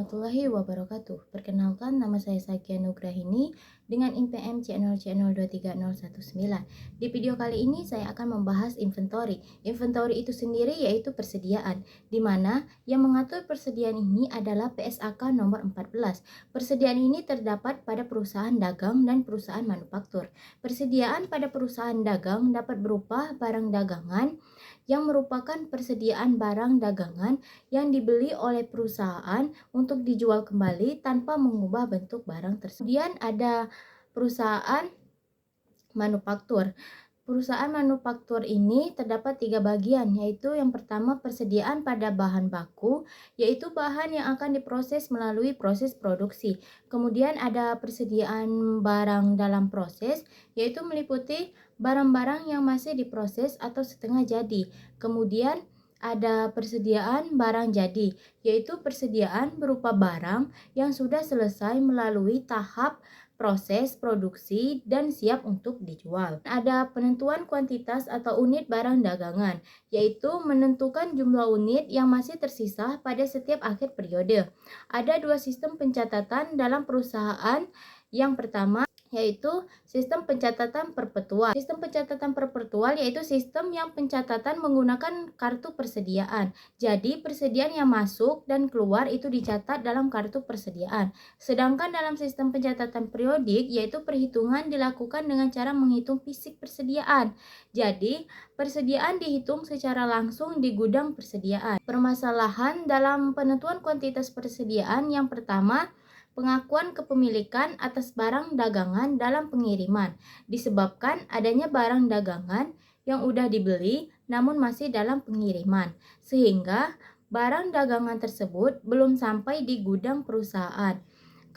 warahmatullahi wabarakatuh. Perkenalkan, nama saya Sakia Nugrahini dengan IPM C0C023019. Di video kali ini saya akan membahas inventory. Inventory itu sendiri yaitu persediaan, di mana yang mengatur persediaan ini adalah PSAK nomor 14. Persediaan ini terdapat pada perusahaan dagang dan perusahaan manufaktur. Persediaan pada perusahaan dagang dapat berupa barang dagangan yang merupakan persediaan barang dagangan yang dibeli oleh perusahaan untuk dijual kembali tanpa mengubah bentuk barang tersebut. Kemudian ada perusahaan manufaktur. Perusahaan manufaktur ini terdapat 3 bagian, yaitu yang pertama persediaan pada bahan baku, yaitu bahan yang akan diproses melalui proses produksi. Kemudian ada persediaan barang dalam proses, yaitu meliputi barang-barang yang masih diproses atau setengah jadi. Kemudian ada persediaan barang jadi, yaitu persediaan berupa barang yang sudah selesai melalui tahap proses produksi dan siap untuk dijual. Ada penentuan kuantitas atau unit barang dagangan, yaitu menentukan jumlah unit yang masih tersisa pada setiap akhir periode. Ada 2 sistem pencatatan dalam perusahaan. Yang pertama yaitu sistem pencatatan perpetual. Sistem pencatatan perpetual yaitu sistem yang pencatatan menggunakan kartu persediaan. Jadi persediaan yang masuk dan keluar itu dicatat dalam kartu persediaan. Sedangkan dalam sistem pencatatan periodik yaitu perhitungan dilakukan dengan cara menghitung fisik persediaan. Jadi persediaan dihitung secara langsung di gudang persediaan. Permasalahan dalam penentuan kuantitas persediaan yang pertama, pengakuan kepemilikan atas barang dagangan dalam pengiriman disebabkan adanya barang dagangan yang udah dibeli namun masih dalam pengiriman, sehingga barang dagangan tersebut belum sampai di gudang perusahaan.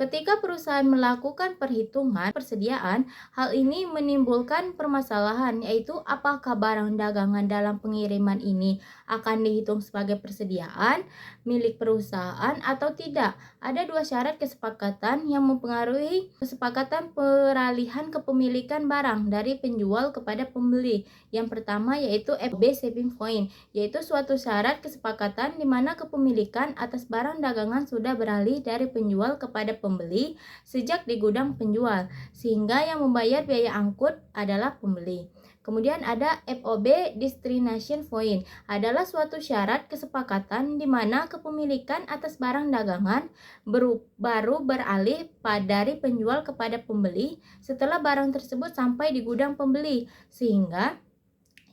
Ketika perusahaan melakukan perhitungan persediaan, hal ini menimbulkan permasalahan, yaitu apakah barang dagangan dalam pengiriman ini akan dihitung sebagai persediaan milik perusahaan atau tidak. Ada 2 syarat kesepakatan yang mempengaruhi kesepakatan peralihan kepemilikan barang dari penjual kepada pembeli. Yang pertama yaitu FB Saving Point, yaitu suatu syarat kesepakatan di mana kepemilikan atas barang dagangan sudah beralih dari penjual kepada pembeli sejak di gudang penjual, sehingga yang membayar biaya angkut adalah pembeli. Kemudian ada FOB Destination Point, adalah suatu syarat kesepakatan di mana kepemilikan atas barang dagangan baru beralih dari penjual kepada pembeli setelah barang tersebut sampai di gudang pembeli, sehingga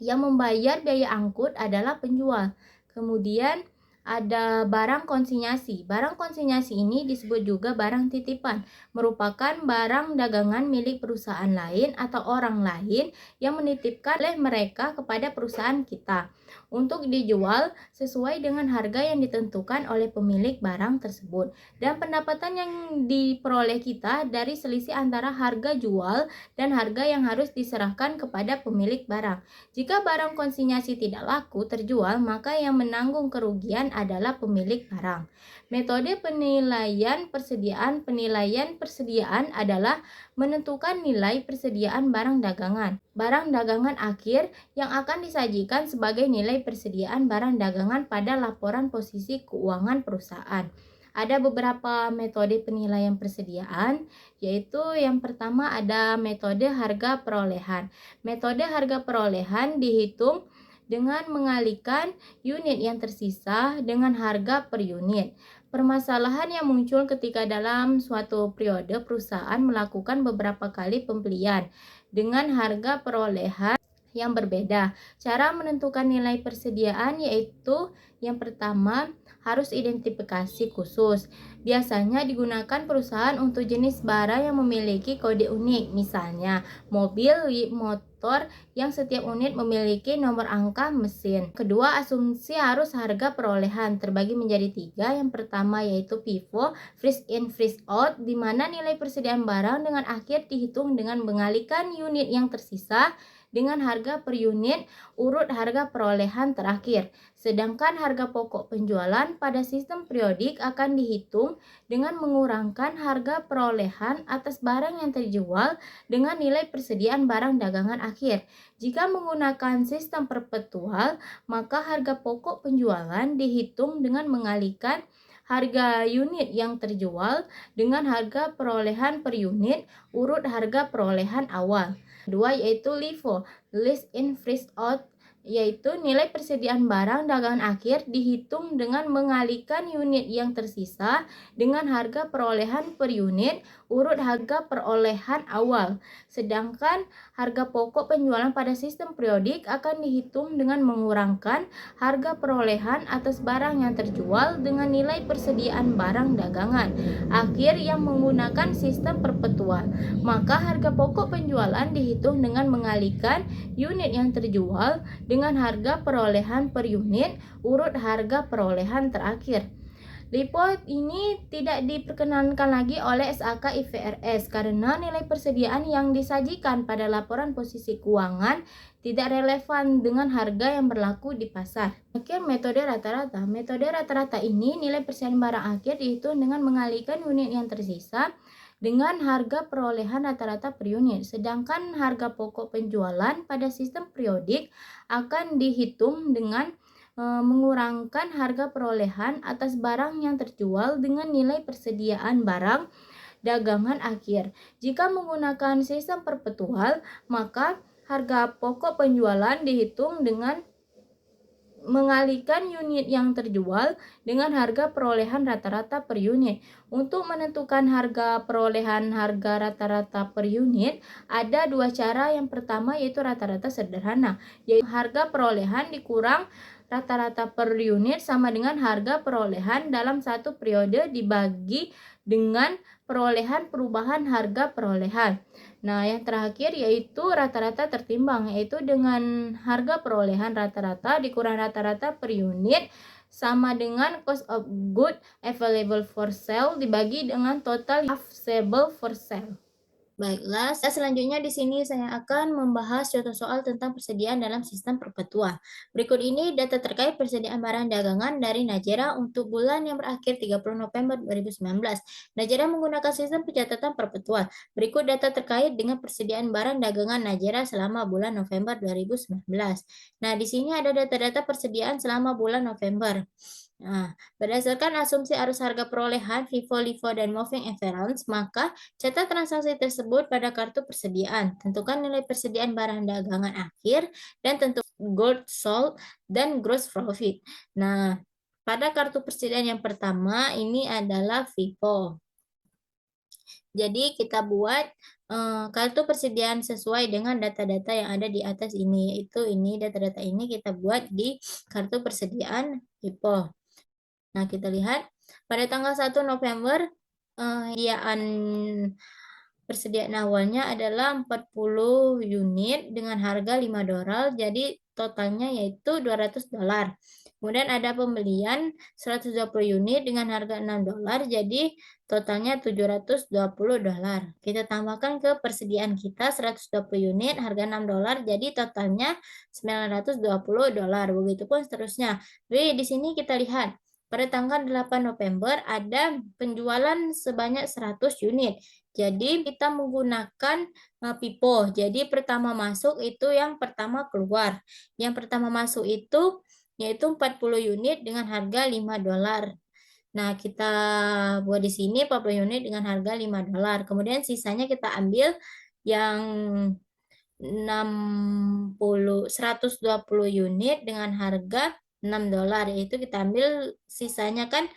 yang membayar biaya angkut adalah penjual. Kemudian ada barang konsinyasi. Barang konsinyasi ini disebut juga barang titipan, merupakan barang dagangan milik perusahaan lain atau orang lain yang menitipkan oleh mereka kepada perusahaan kita untuk dijual sesuai dengan harga yang ditentukan oleh pemilik barang tersebut, dan pendapatan yang diperoleh kita dari selisih antara harga jual dan harga yang harus diserahkan kepada pemilik barang. Jika barang konsinyasi tidak laku terjual, maka yang menanggung kerugian adalah pemilik barang. Metode penilaian persediaan. Penilaian persediaan adalah menentukan nilai persediaan barang dagangan. Barang dagangan akhir yang akan disajikan sebagai nilai persediaan barang dagangan pada laporan posisi keuangan perusahaan. Ada beberapa metode penilaian persediaan, yaitu yang pertama ada metode harga perolehan. Metode harga perolehan dihitung dengan mengalihkan unit yang tersisa dengan harga per unit. Permasalahan yang muncul ketika dalam suatu periode perusahaan melakukan beberapa kali pembelian dengan harga perolehan yang berbeda. Cara menentukan nilai persediaan yaitu yang pertama harus identifikasi khusus. Biasanya digunakan perusahaan untuk jenis barang yang memiliki kode unik, misalnya mobil, motor yang setiap unit memiliki nomor angka mesin. Kedua, asumsi harus harga perolehan terbagi menjadi 3. Yang pertama yaitu FIFO, freeze in freeze out, di mana nilai persediaan barang dengan akhir dihitung dengan mengalihkan unit yang tersisa dengan harga per unit urut harga perolehan terakhir. Sedangkan harga pokok penjualan pada sistem periodik akan dihitung dengan mengurangkan harga perolehan atas barang yang terjual dengan nilai persediaan barang dagangan akhir. Jika menggunakan sistem perpetual, maka harga pokok penjualan dihitung dengan mengalihkan harga unit yang terjual dengan harga perolehan per unit urut harga perolehan awal. Kedua yaitu LIFO, List in Freeze Out, yaitu nilai persediaan barang dagangan akhir dihitung dengan mengalihkan unit yang tersisa dengan harga perolehan per unit urut harga perolehan awal. Sedangkan harga pokok penjualan pada sistem periodik akan dihitung dengan mengurangkan harga perolehan atas barang yang terjual dengan nilai persediaan barang dagangan akhir yang menggunakan sistem perpetual. Maka harga pokok penjualan dihitung dengan mengalihkan unit yang terjual dengan harga perolehan per unit urut harga perolehan terakhir. LIFO ini tidak diperkenankan lagi oleh SAK IFRS karena nilai persediaan yang disajikan pada laporan posisi keuangan tidak relevan dengan harga yang berlaku di pasar. Akhir metode rata-rata. Metode rata-rata ini nilai persediaan barang akhir dihitung dengan mengalihkan unit yang tersisa dengan harga perolehan rata-rata per unit. Sedangkan harga pokok penjualan pada sistem periodik akan dihitung dengan mengurangkan harga perolehan atas barang yang terjual dengan nilai persediaan barang dagangan akhir. Jika menggunakan sistem perpetual, maka harga pokok penjualan dihitung dengan mengalihkan unit yang terjual dengan harga perolehan rata-rata per unit. Untuk menentukan harga perolehan harga rata-rata per unit, ada dua cara. Yang pertama yaitu rata-rata sederhana, yaitu harga perolehan dikurang rata-rata per unit sama dengan harga perolehan dalam satu periode dibagi dengan perolehan perubahan harga perolehan. Nah, yang terakhir yaitu rata-rata tertimbang, yaitu dengan harga perolehan rata-rata dikurang rata-rata per unit sama dengan cost of good available for sale dibagi dengan total available for sale. Baiklah, selanjutnya di sini saya akan membahas contoh soal tentang persediaan dalam sistem perpetua. Berikut ini data terkait persediaan barang dagangan dari Najera untuk bulan yang berakhir 30 November 2019. Najera menggunakan sistem pencatatan perpetua. Berikut data terkait dengan persediaan barang dagangan Najera selama bulan November 2019. Nah, di sini ada data-data persediaan selama bulan November. Nah, berdasarkan asumsi arus harga perolehan FIFO, LIFO, dan moving average, maka catat transaksi tersebut pada kartu persediaan. Tentukan nilai persediaan barang dagangan akhir dan tentukan gold sold dan gross profit. Nah, pada kartu persediaan yang pertama ini adalah FIFO. Jadi kita buat kartu persediaan sesuai dengan data-data yang ada di atas ini, yaitu ini data-data ini kita buat di kartu persediaan FIFO. Nah, kita lihat pada tanggal 1 November persediaan persediaan awalnya adalah 40 unit dengan harga $5, jadi totalnya yaitu $200. Kemudian ada pembelian 120 unit dengan harga $6, jadi totalnya $720. Kita tambahkan ke persediaan kita 120 unit harga $6, jadi totalnya $920. Begitupun seterusnya. Jadi di sini kita lihat pada tanggal 8 November ada penjualan sebanyak 100 unit. Jadi kita menggunakan FIFO. Jadi pertama masuk itu yang pertama keluar. Yang pertama masuk itu yaitu 40 unit dengan harga $5. Nah, kita buat di sini 40 unit dengan harga $5. Kemudian sisanya kita ambil yang 120 unit dengan harga $6, yaitu kita ambil sisanya kan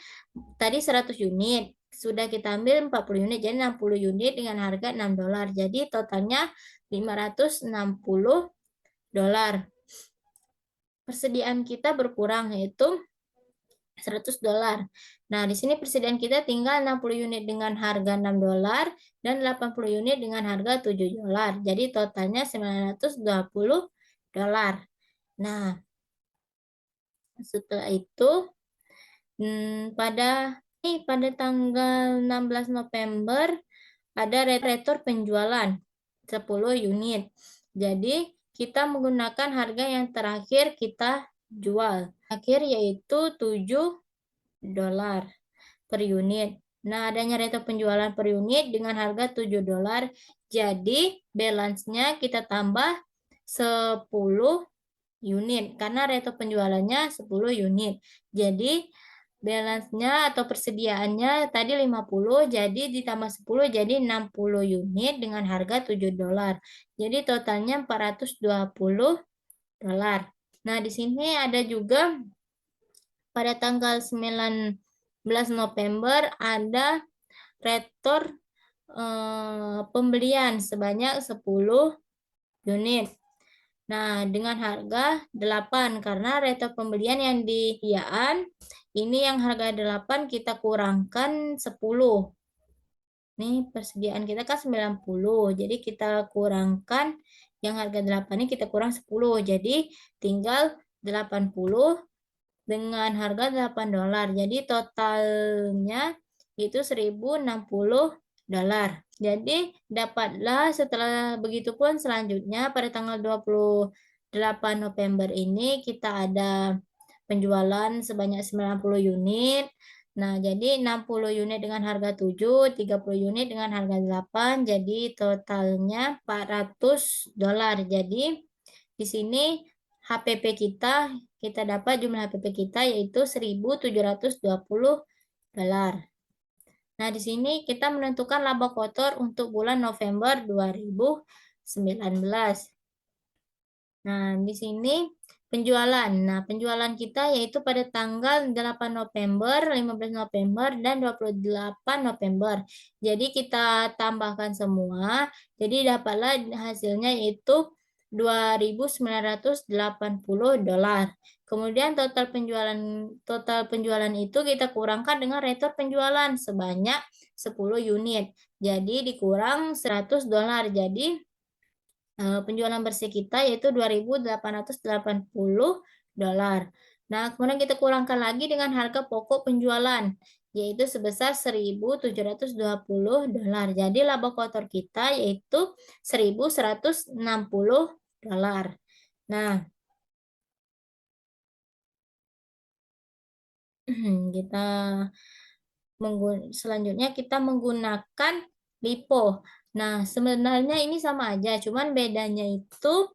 tadi 100 unit sudah kita ambil 40 unit, jadi 60 unit dengan harga $6, jadi totalnya $560. Persediaan kita berkurang yaitu $100. Nah, di sini persediaan kita tinggal 60 unit dengan harga $6 dan 80 unit dengan harga $7. Jadi totalnya $920. Nah, setelah itu pada tanggal 16 November ada retor penjualan 10 unit. Jadi kita menggunakan harga yang terakhir kita jual. Akhir yaitu $7 per unit. Nah, adanya retor penjualan per unit dengan harga $7. Jadi balance-nya kita tambah 10 unit karena retor penjualannya 10 unit. Jadi balance-nya atau persediaannya tadi 50, jadi ditambah 10 jadi 60 unit dengan harga $7. Jadi totalnya $420. Nah, di sini ada juga pada tanggal 19 November ada retor pembelian sebanyak 10 unit. Nah, dengan harga 8 karena retor pembelian yang disediaan ini yang harga 8 kita kurangkan 10. Nih persediaan kita kan 90. Jadi kita kurangkan yang harga 8 ini kita kurang 10. Jadi tinggal 80 dengan harga $8. Jadi totalnya itu $1.060. Jadi dapatlah setelah begitu pun selanjutnya pada tanggal 28 November ini kita ada penjualan sebanyak 90 unit. Nah, jadi 60 unit dengan harga 7, 30 unit dengan harga 8, jadi totalnya $400. Jadi di sini HPP kita dapat jumlah HPP kita yaitu $1.720. Nah, di sini kita menentukan laba kotor untuk bulan November 2019. Nah, di sini penjualan. Nah, penjualan kita yaitu pada tanggal 8 November, 15 November, dan 28 November. Jadi kita tambahkan semua. Jadi dapatlah hasilnya yaitu $2.980. Kemudian total penjualan itu kita kurangkan dengan retor penjualan sebanyak 10 unit. Jadi dikurang $100. Jadi penjualan bersih kita yaitu $2.880. Nah, kemudian kita kurangkan lagi dengan harga pokok penjualan yaitu sebesar $1.720. Jadi laba kotor kita yaitu $1.160. Nah, kita selanjutnya kita menggunakan LIFO. Nah, sebenarnya ini sama aja, cuman bedanya itu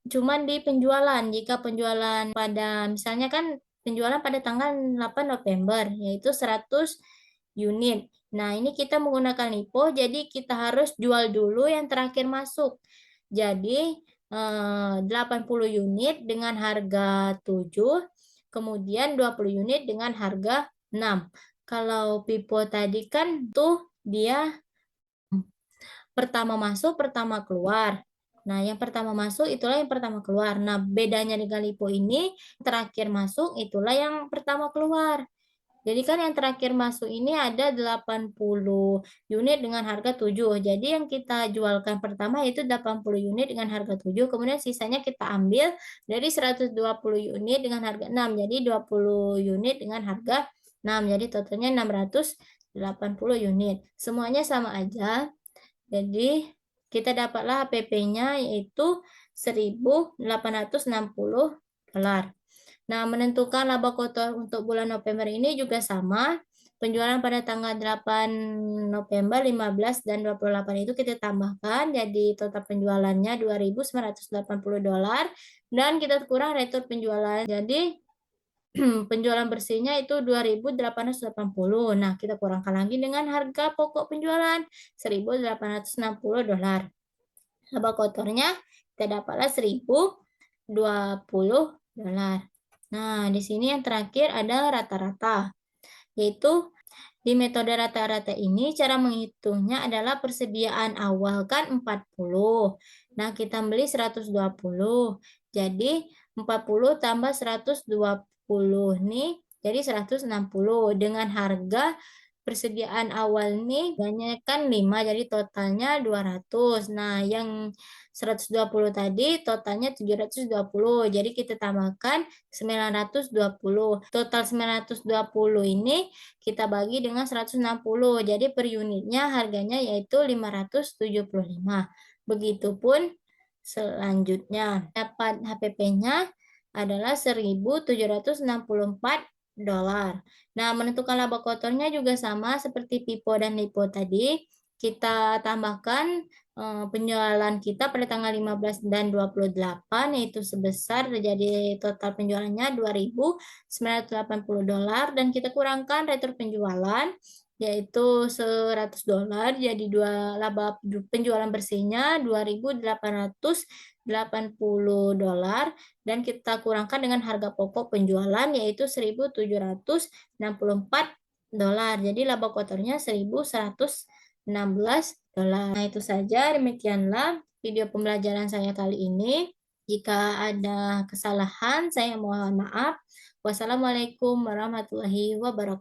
cuman di penjualan. Jika penjualan pada misalnya kan penjualan pada tanggal 8 November yaitu 100 unit. Nah, ini kita menggunakan LIFO, jadi kita harus jual dulu yang terakhir masuk. Jadi 80 unit dengan harga 7, kemudian 20 unit dengan harga 6. Kalau Pipo tadi kan tuh dia pertama masuk, pertama keluar. Nah, yang pertama masuk itulah yang pertama keluar. Nah, bedanya dengan LIFO ini, terakhir masuk itulah yang pertama keluar. Jadi kan yang terakhir masuk ini ada 80 unit dengan harga 7. Jadi yang kita jualkan pertama itu 80 unit dengan harga 7. Kemudian sisanya kita ambil dari 120 unit dengan harga 6. Jadi 20 unit dengan harga 6. Jadi totalnya 680 unit. Semuanya sama aja. Jadi kita dapatlah HPP-nya yaitu $1.860. Nah, menentukan laba kotor untuk bulan November ini juga sama. Penjualan pada tanggal 8 November, 15, dan 28 itu kita tambahkan. Jadi total penjualannya $2.980. Dan kita kurang retur penjualan. Jadi penjualan bersihnya itu 2.880. Nah, kita kurangkan lagi dengan harga pokok penjualan $1.860. Laba kotornya kita dapatlah $1.020. Nah, di sini yang terakhir ada rata-rata, yaitu di metode rata-rata ini cara menghitungnya adalah persediaan awal kan 40. Nah, kita beli 120. Jadi 40 tambah 120 nih jadi 160 dengan harga persediaan awal nih banyak kan 5 jadi totalnya 200. Nah, yang 120 tadi totalnya 720. Jadi kita tambahkan 920. Total 920 ini kita bagi dengan 160. Jadi per unitnya harganya yaitu 575. Begitupun selanjutnya. Dapat HPP-nya adalah $1.764. Nah, menentukan laba kotornya juga sama seperti Pipo dan LIFO tadi. Kita tambahkan penjualan kita pada tanggal 15 dan 28, yaitu sebesar terjadi total penjualannya $2.980, dan kita kurangkan retur penjualan yaitu $100, jadi laba penjualan bersihnya $2.880, dan kita kurangkan dengan harga pokok penjualan yaitu $1.764, jadi laba kotornya $1.116. Nah, itu saja, demikianlah video pembelajaran saya kali ini. Jika ada kesalahan, saya mohon maaf. Wassalamualaikum warahmatullahi wabarakatuh.